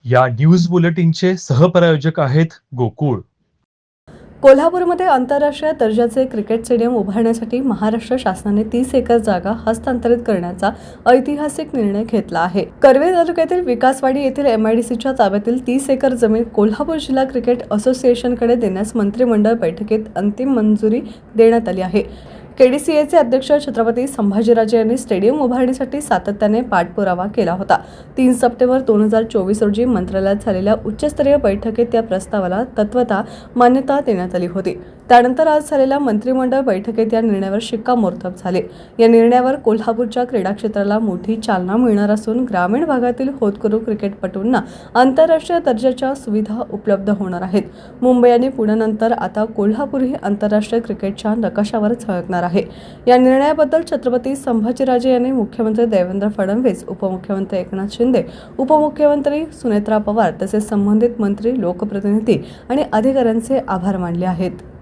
या न्यूज बुलेटिनचे सहप्रायोजक आहेत गोकुळ. कोल्हापूरमध्ये आंतरराष्ट्रीय दर्जाचे क्रिकेट स्टेडियम उभारण्यासाठी महाराष्ट्र शासनाने 30 एकर जागा हस्तांतरित करण्याचा ऐतिहासिक निर्णय घेतला आहे. कर्वे तालुक्यातील विकासवाडी येथील MIDCच्या ताब्यातील 30 एकर जमीन कोल्हापूर जिल्हा क्रिकेट असोसिएशनकडे देण्यास मंत्रिमंडळ बैठकीत अंतिम मंजुरी देण्यात आली आहे. KDCAचे अध्यक्ष छत्रपती संभाजीराजे यांनी स्टेडियम उभारणीसाठी सातत्याने पाठपुरावा केला होता. 3 सप्टेंबर 2024 रोजी मंत्रालयात झालेल्या उच्चस्तरीय बैठकीत या प्रस्तावाला तत्वतः मान्यता देण्यात आली होती. त्यानंतर आज झालेल्या मंत्रिमंडळ बैठकीत या निर्णयावर शिक्कामोर्तब झाले. या निर्णयावर कोल्हापूरच्या क्रीडा क्षेत्राला मोठी चालना मिळणार असून ग्रामीण भागातील होतकरू क्रिकेटपटूंना आंतरराष्ट्रीय दर्जाच्या सुविधा उपलब्ध होणार आहेत. मुंबई आणि पुण्यानंतर आता कोल्हापूरही आंतरराष्ट्रीय क्रिकेटच्या नकाशावर झळकणार आहे. या निर्णयाबद्दल छत्रपती संभाजीराजे यांनी मुख्यमंत्री देवेंद्र फडणवीस, उपमुख्यमंत्री एकनाथ शिंदे, उपमुख्यमंत्री सुनेत्रा पवार तसेच संबंधित मंत्री, लोकप्रतिनिधी आणि अधिकाऱ्यांचे आभार मानले आहेत.